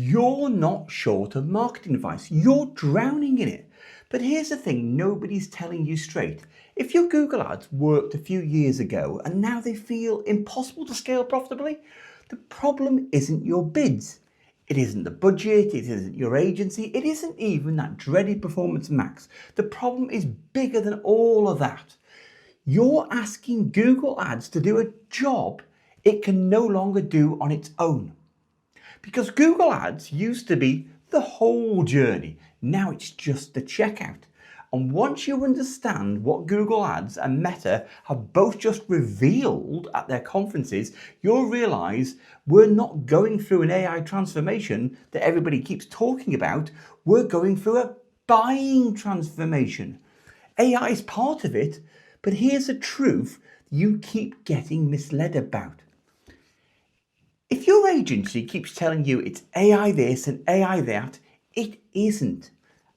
You're not short of marketing advice. You're drowning in it. But here's the thing nobody's telling you straight. If your Google ads worked a few years ago and now they feel impossible to scale profitably, the problem isn't your bids. It isn't the budget, it isn't your agency, it isn't even that dreaded Performance Max. The problem is bigger than all of that. You're asking Google Ads to do a job it can no longer do on its own. Because Google Ads used to be the whole journey. Now it's just the checkout. And once you understand what Google Ads and Meta have both just revealed at their conferences, you'll realize we're not going through an AI transformation that everybody keeps talking about. We're going through a buying transformation. AI is part of it, but here's the truth you keep getting misled about. If your agency keeps telling you it's AI this and AI that, it isn't.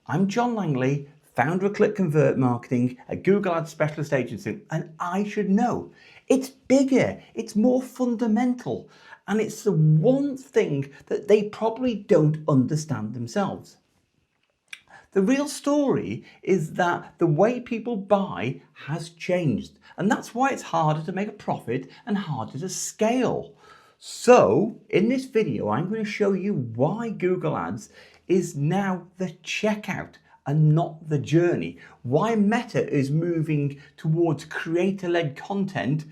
I'm John Langley, founder of Click Convert Marketing, a Google Ads specialist agency, and I should know. It's bigger, it's more fundamental, and it's the one thing that they probably don't understand themselves. The real story is that the way people buy has changed, and that's why it's harder to make a profit and harder to scale. So in this video, I'm going to show you why Google Ads is now the checkout and not the journey. Why Meta is moving towards creator-led content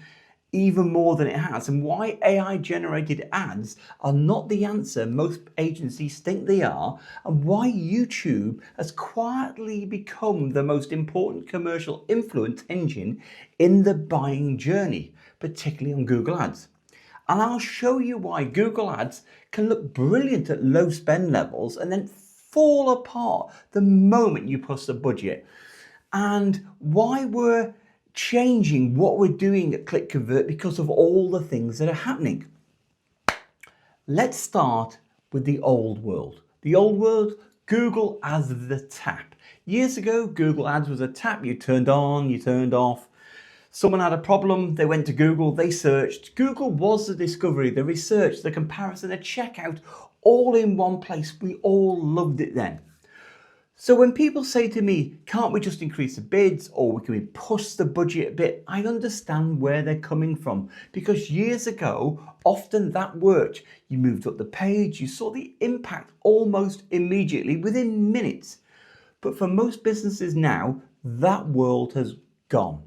even more than it has, and why AI-generated ads are not the answer most agencies think they are, and why YouTube has quietly become the most important commercial influence engine in the buying journey, particularly on Google Ads. And I'll show you why Google Ads can look brilliant at low spend levels and then fall apart the moment you push the budget, and why we're changing what we're doing at Click Convert because of all the things that are happening. Let's start with the old world. The old world, Google as the tap. Years ago, Google Ads was a tap you turned on, you turned off. Someone had a problem, they went to Google, they searched. Google was the discovery, the research, the comparison, the checkout, all in one place. We all loved it then. So when people say to me, can't we just increase the bids, or can we push the budget a bit? I understand where they're coming from, because years ago, often that worked. You moved up the page, you saw the impact almost immediately within minutes. But for most businesses now, that world has gone.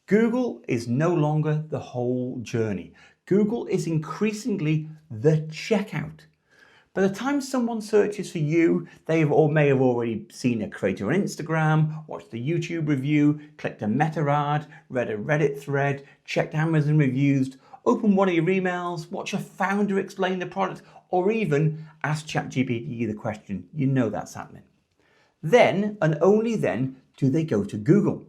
Google is no longer the whole journey. Google is increasingly the checkout. By the time someone searches for you, they may have already seen a creator on Instagram, watched a YouTube review, clicked a Meta ad, read a Reddit thread, checked Amazon reviews, opened one of your emails, watched a founder explain the product, or even ask ChatGPT the question. You know that's happening. Then, and only then, do they go to Google.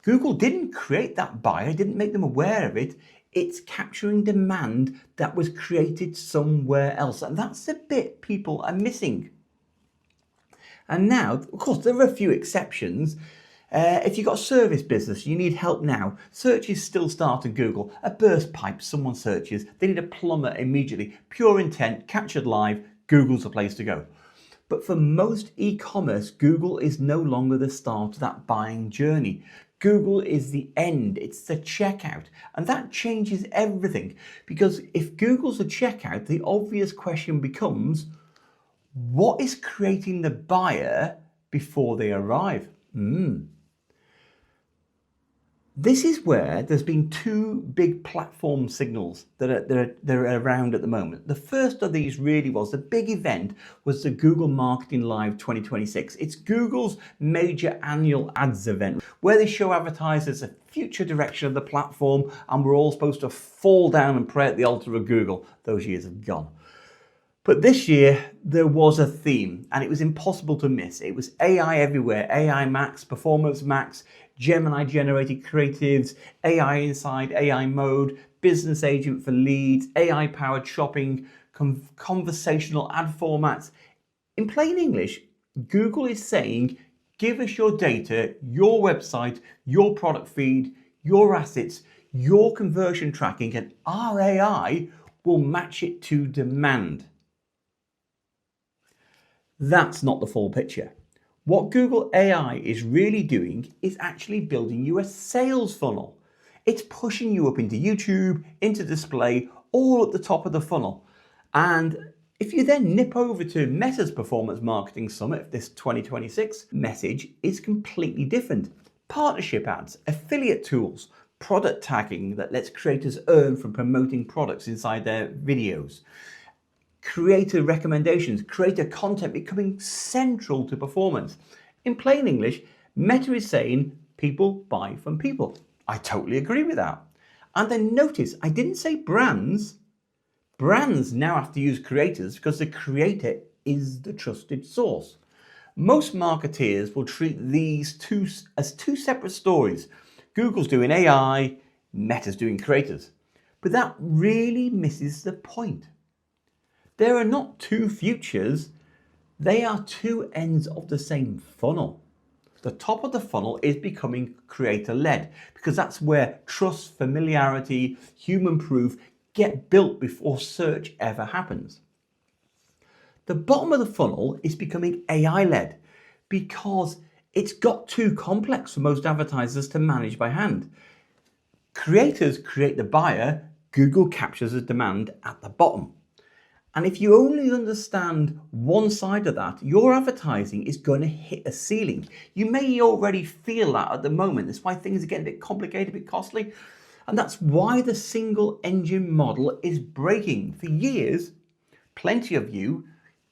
Google didn't create that buyer, didn't make them aware of it. It's capturing demand that was created somewhere else. And that's the bit people are missing. And now, of course, there are a few exceptions. If you've got a service business, you need help now, searches still start at Google. A burst pipe, someone searches, they need a plumber immediately. Pure intent, captured live, Google's the place to go. But for most e-commerce, Google is no longer the start of that buying journey. Google is the end, it's the checkout, and that changes everything, because if Google's the checkout, the obvious question becomes, what is creating the buyer before they arrive? This is where there's been two big platform signals that are around at the moment. The first of these really was, the big event was the Google Marketing Live 2026. It's Google's major annual ads event where they show advertisers the future direction of the platform, and we're all supposed to fall down and pray at the altar of Google. Those years have gone. But this year there was a theme, and it was impossible to miss. It was AI everywhere, AI Max, Performance Max, Gemini generated creatives, AI Inside, AI Mode, Business Agent for leads, AI powered shopping, conversational ad formats. In plain English, Google is saying, give us your data, your website, your product feed, your assets, your conversion tracking, and our AI will match it to demand. That's not the full picture. What Google AI is really doing is actually building you a sales funnel. It's pushing you up into YouTube, into display, all at the top of the funnel. And if you then nip over to Meta's Performance Marketing Summit, this 2026 message is completely different. Partnership ads, affiliate tools, product tagging that lets creators earn from promoting products inside their videos, creator recommendations, creator content becoming central to performance. In plain English, Meta is saying people buy from people. I totally agree with that. And then notice, I didn't say brands. Brands now have to use creators because the creator is the trusted source. Most marketeers will treat these two as two separate stories. Google's doing AI, Meta's doing creators. But that really misses the point. There are not two futures, they are two ends of the same funnel. The top of the funnel is becoming creator-led because that's where trust, familiarity, human proof get built before search ever happens. The bottom of the funnel is becoming AI-led because it's got too complex for most advertisers to manage by hand. Creators create the buyer, Google captures the demand at the bottom. And if you only understand one side of that, your advertising is going to hit a ceiling. You may already feel that at the moment. That's why things are getting a bit complicated, a bit costly. And that's why the single engine model is breaking. For years, plenty of you,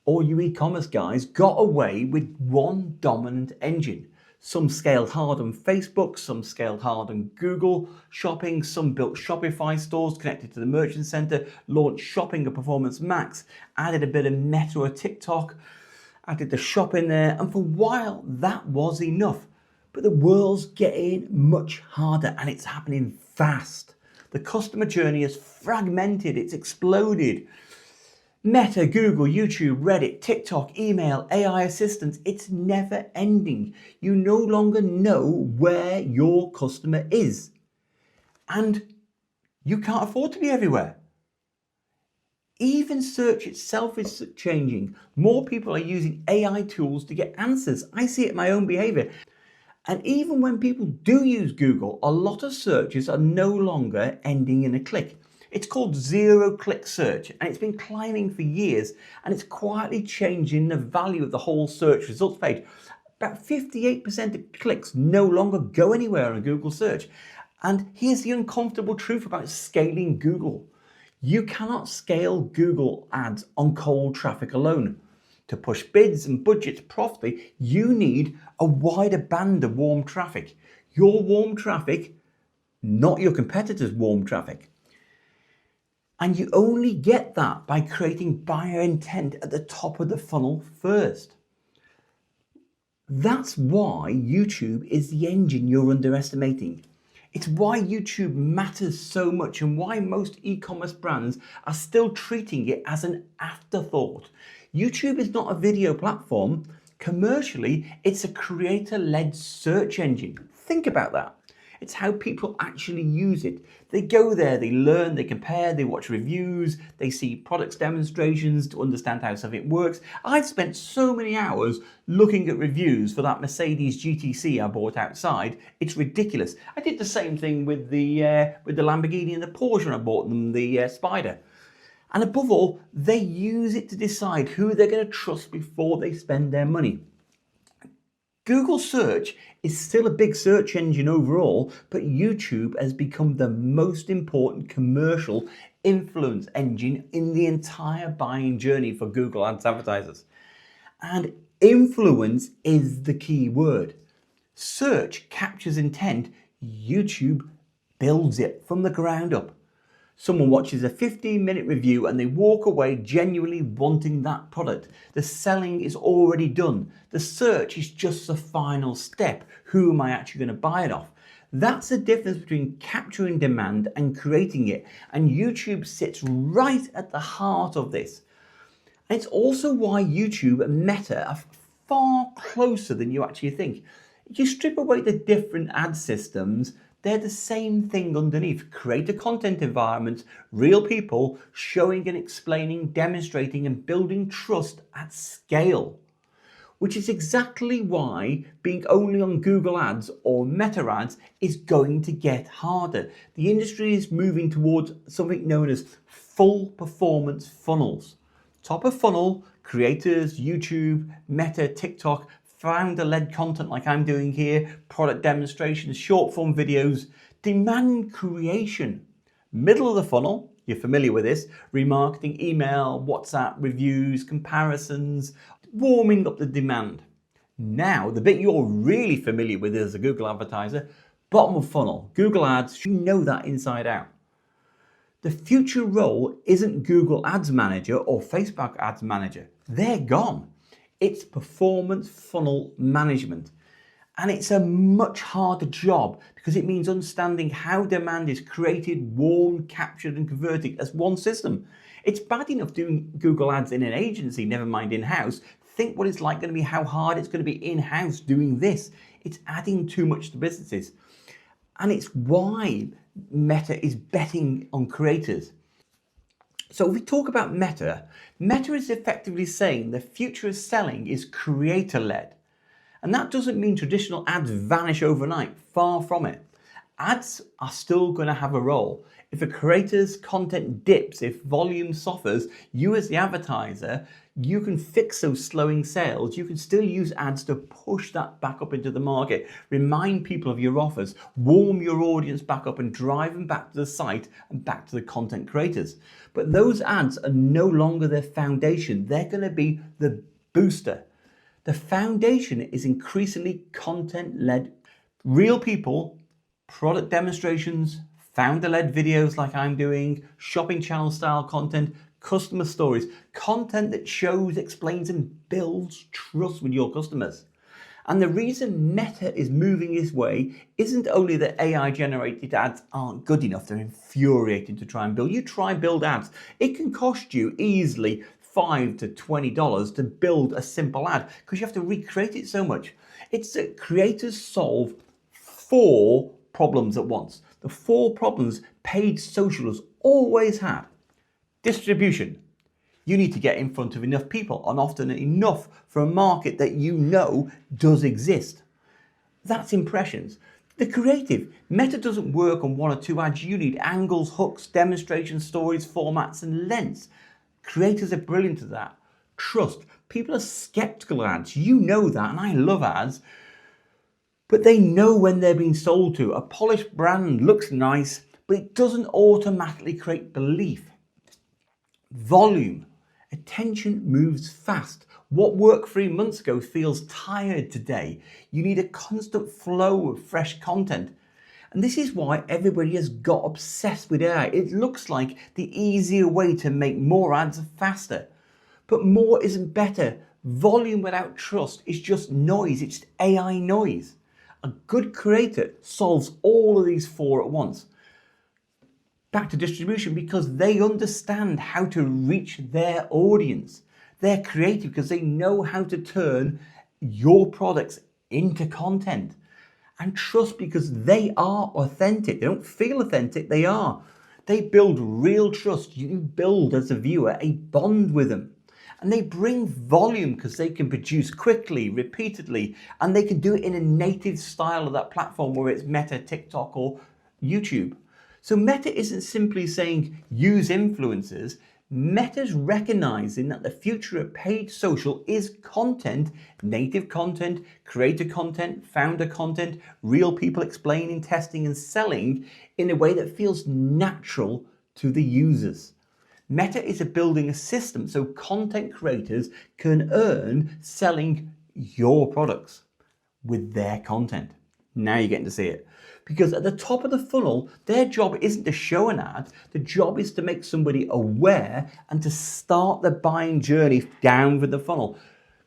all you e-commerce guys, got away with one dominant engine. Some scaled hard on Facebook, some scaled hard on Google Shopping, some built Shopify stores connected to the Merchant Center, launched Shopping at Performance Max, added a bit of Meta or TikTok, added the shop in there, and for a while that was enough. But the world's getting much harder and it's happening fast. The customer journey is fragmented, it's exploded. Meta, Google, YouTube, Reddit, TikTok, email, AI assistants, it's never ending. You no longer know where your customer is. And you can't afford to be everywhere. Even search itself is changing. More people are using AI tools to get answers. I see it in my own behavior. And even when people do use Google, a lot of searches are no longer ending in a click. It's called zero-click search, and it's been climbing for years, and it's quietly changing the value of the whole search results page. About 58% of clicks no longer go anywhere on Google search. And here's the uncomfortable truth about scaling Google. You cannot scale Google ads on cold traffic alone. To push bids and budgets profitably, you need a wider band of warm traffic. Your warm traffic, not your competitors' warm traffic. And you only get that by creating buyer intent at the top of the funnel first. That's why YouTube is the engine you're underestimating. It's why YouTube matters so much and why most e-commerce brands are still treating it as an afterthought. YouTube is not a video platform. Commercially, it's a creator-led search engine. Think about that. It's how people actually use it. They go there, they learn, they compare, they watch reviews, they see products demonstrations to understand how something works. I've spent so many hours looking at reviews for that Mercedes GTC I bought outside. It's ridiculous. I did the same thing with the Lamborghini and the Porsche when I bought them, the Spider. And above all, they use it to decide who they're going to trust before they spend their money. Google search is still a big search engine overall, but YouTube has become the most important commercial influence engine in the entire buying journey for Google Ads advertisers. And influence is the key word. Search captures intent, YouTube builds it from the ground up. Someone watches a 15-minute review and they walk away genuinely wanting that product. The selling is already done. The search is just the final step. Who am I actually going to buy it off? That's the difference between capturing demand and creating it. And YouTube sits right at the heart of this. And it's also why YouTube and Meta are far closer than you actually think. If you strip away the different ad systems, they're the same thing underneath. Create a content environment, real people showing and explaining, demonstrating and building trust at scale. which is exactly why being only on Google Ads or Meta Ads is going to get harder. The industry is moving towards something known as full performance funnels. Top of funnel, creators, YouTube, Meta, TikTok, founder-led content like I'm doing here, product demonstrations, short form videos, demand creation. Middle of the funnel, you're familiar with this, remarketing, email, WhatsApp, reviews, comparisons, warming up the demand. Now, the bit you're really familiar with as a Google advertiser, bottom of funnel, Google Ads, you know that inside out. The future role isn't Google Ads Manager or Facebook Ads Manager. They're gone. It's performance funnel management. And it's a much harder job because it means understanding how demand is created, warmed, captured, and converted as one system. It's bad enough doing Google Ads in an agency, never mind in-house. Think what it's like going to be, how hard it's going to be in-house doing this. It's adding too much to businesses. And it's why Meta is betting on creators. So if we talk about Meta, Meta is effectively saying the future of selling is creator-led. And that doesn't mean traditional ads vanish overnight, far from it. Ads are still going to have a role. If a creator's content dips, if volume suffers, you as the advertiser, you can fix those slowing sales. You can still use ads to push that back up into the market, remind people of your offers, warm your audience back up and drive them back to the site and back to the content creators. But those ads are no longer their foundation. They're going to be the booster. The foundation is increasingly content-led. Real people, product demonstrations, founder-led videos like I'm doing, shopping channel style content, customer stories, content that shows, explains, and builds trust with your customers. And the reason Meta is moving this way isn't only that AI-generated ads aren't good enough, they're infuriating to try and build. You try and build ads, it can cost you easily $5 to $20 to build a simple ad because you have to recreate it so much. It's that creators solve 4 problems at once. The 4 problems paid social has always had. Distribution. You need to get in front of enough people and often enough for a market that you know does exist. That's impressions. The creative. Meta doesn't work on 1 or 2 ads. You need angles, hooks, demonstration stories, formats, and lengths. Creators are brilliant at that. Trust. People are skeptical of ads. You know that, and I love ads. But they know when they're being sold to. A polished brand looks nice, but it doesn't automatically create belief. Volume. Attention moves fast. What worked 3 months ago feels tired today. You need a constant flow of fresh content. And this is why everybody has got obsessed with AI. It looks like the easier way to make more ads faster. But more isn't better. Volume without trust is just noise. It's AI noise. A good creator solves all of these 4 at once. Back to distribution, because they understand how to reach their audience. They're creative because they know how to turn your products into content. And trust because they are authentic. They don't feel authentic, they are. They build real trust. You build, as a viewer, a bond with them. And they bring volume because they can produce quickly, repeatedly, and they can do it in a native style of that platform, whether it's Meta, TikTok, or YouTube. So Meta isn't simply saying use influencers. Meta's recognizing that the future of paid social is content, native content, creator content, founder content, real people explaining, testing, and selling in a way that feels natural to the users. Meta is building a system so content creators can earn selling your products with their content. Now you're getting to see it. Because at the top of the funnel, their job isn't to show an ad. The job is to make somebody aware and to start the buying journey down with the funnel.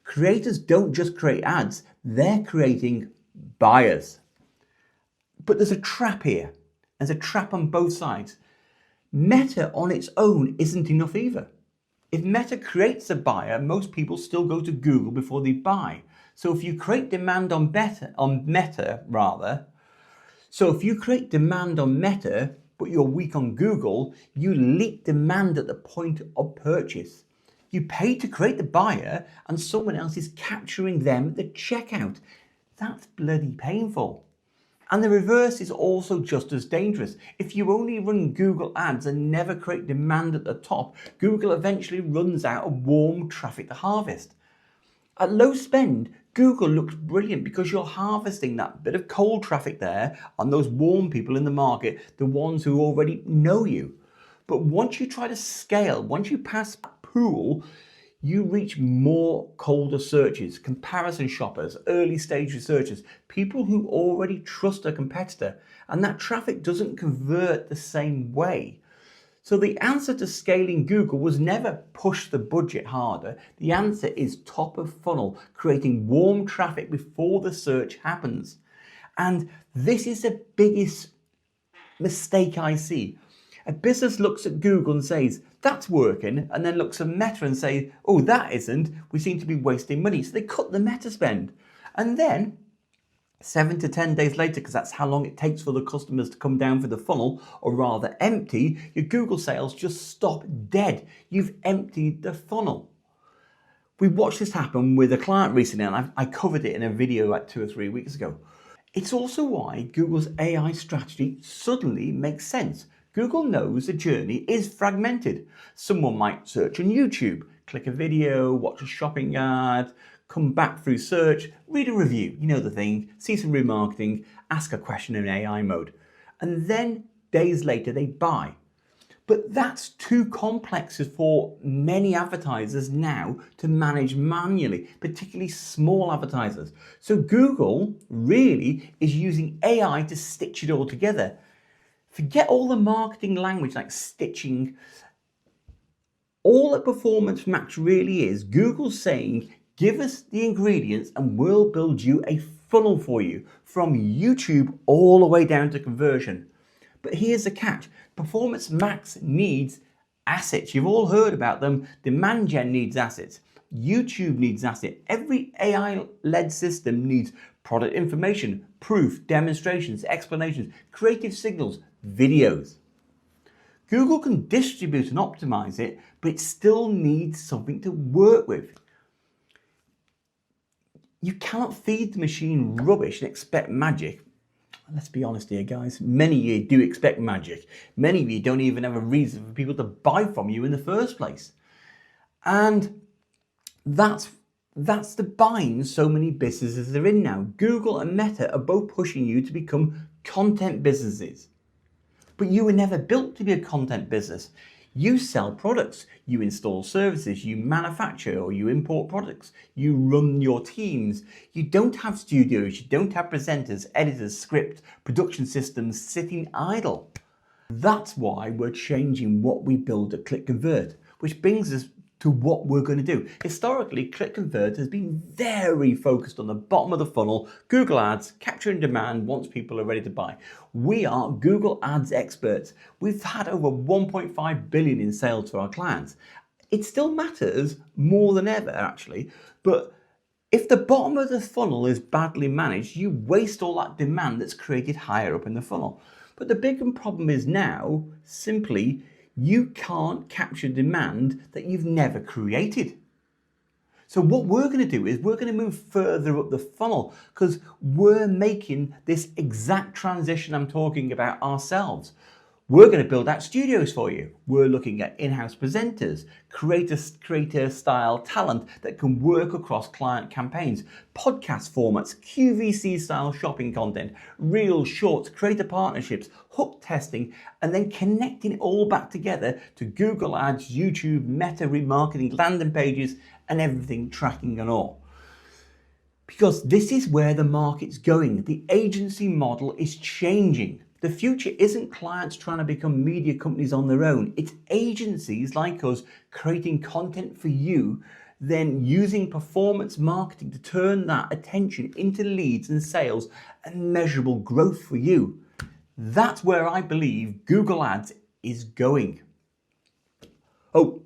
Creators don't just create ads, they're creating buyers. But there's a trap here. There's a trap on both sides. Meta on its own isn't enough either. If Meta creates a buyer, most people still go to Google before they buy. So if you create demand on Meta, but you're weak on Google, you leak demand at the point of purchase. You pay to create the buyer and someone else is capturing them at the checkout. That's bloody painful. And the reverse is also just as dangerous. If you only run Google ads and never create demand at the top, Google eventually runs out of warm traffic to harvest. At low spend, Google looks brilliant because you're harvesting that bit of cold traffic there on those warm people in the market, the ones who already know you. But once you try to scale, once you pass that pool, you reach more colder searches, comparison shoppers, early stage researchers, people who already trust a competitor, and that traffic doesn't convert the same way. So the answer to scaling Google was never push the budget harder. The answer is top of funnel, creating warm traffic before the search happens. And this is the biggest mistake I see. A business looks at Google and says, that's working, and then looks at Meta and says, oh, that isn't, we seem to be wasting money. So they cut the Meta spend. And then 7 to 10 days later, because that's how long it takes for the customers to come down for the funnel, or rather empty, your Google sales just stop dead. You've emptied the funnel. We watched this happen with a client recently, and I covered it in a video like 2 or 3 weeks ago. It's also why Google's AI strategy suddenly makes sense. Google knows the journey is fragmented. Someone might search on YouTube, click a video, watch a shopping ad, come back through search, read a review, you know the thing, see some remarketing, ask a question in AI mode. And then days later they buy. But that's too complex for many advertisers now to manage manually, particularly small advertisers. So Google really is using AI to stitch it all together. Forget all the marketing language like stitching. All that Performance Max really is, Google saying, give us the ingredients and we'll build you a funnel for you from YouTube all the way down to conversion. But here's the catch. Performance Max needs assets. You've all heard about them. Demand Gen needs assets. YouTube needs assets. Every AI-led system needs product information, proof, demonstrations, explanations, creative signals, videos. Google can distribute and optimize it, but it still needs something to work with. You cannot feed the machine rubbish and expect magic. Let's be honest here, guys. Many of you do expect magic. Many of you don't even have a reason for people to buy from you in the first place. And that's the bind so many businesses are in now. Google and Meta are both pushing you to become content businesses. But you were never built to be a content business. You sell products, you install services, you manufacture or you import products, you run your teams. You don't have studios, you don't have presenters, editors, script, production systems sitting idle. That's why we're changing what we build at Click Convert, which brings us to what we're going to do. Historically, Click Convert has been very focused on the bottom of the funnel, Google Ads, capturing demand once people are ready to buy. We are Google Ads experts. We've had over 1.5 billion in sales for our clients. It still matters more than ever, actually, but if the bottom of the funnel is badly managed, you waste all that demand that's created higher up in the funnel. But the bigger problem is now simply you can't capture demand that you've never created. So what we're going to do is we're going to move further up the funnel because we're making this exact transition I'm talking about ourselves. We're going to build out studios for you. We're looking at in-house presenters, creator style talent that can work across client campaigns, podcast formats, QVC style shopping content, reels, shorts, creator partnerships, hook testing, and then connecting it all back together to Google Ads, YouTube, Meta remarketing, landing pages, and everything tracking and all. Because this is where the market's going. The agency model is changing. The future isn't clients trying to become media companies on their own. It's agencies like us creating content for you, then using performance marketing to turn that attention into leads and sales and measurable growth for you. That's where I believe Google Ads is going. Oh,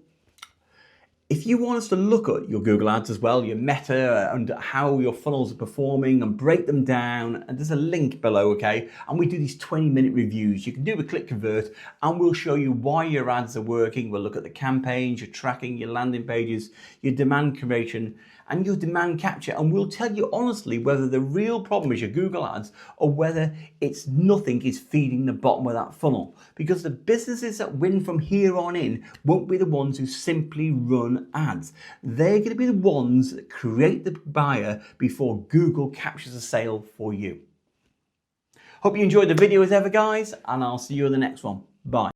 If you want us to look at your Google Ads as well, your meta and how your funnels are performing and break them down, and there's a link below, okay? And we do these 20-minute reviews. You can do a click convert and we'll show you why your ads are working. We'll look at the campaigns, your tracking, your landing pages, your demand creation, and your demand capture, and we'll tell you honestly whether the real problem is your Google Ads or whether it's nothing is feeding the bottom of that funnel. Because the businesses that win from here on in won't be the ones who simply run ads. They're going to be the ones that create the buyer before Google captures a sale for you. Hope you enjoyed the video as ever, guys, and I'll see you in the next one. Bye.